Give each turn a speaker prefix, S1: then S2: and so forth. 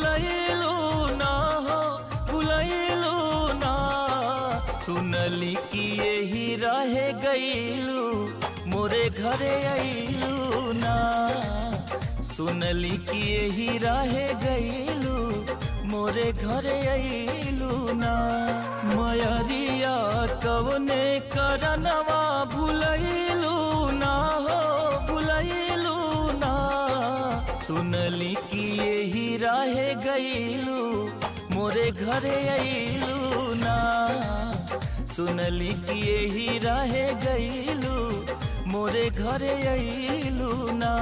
S1: भुलैलू ना हो भुलैलू ना। सुनली कि यही रहे गईलू मोरे घरे अइलू ना। सुनली कि यही रहे गईलू मोरे घरे अइलू ना। मयरिया कवने करनवा भुलैलू ना हो भुलैलू ना। सुनली कि यही रहे गईलू मोरे घरे अइलू ना। सुनली कि यही रहे गईलू मोरे घरे अइलू ना।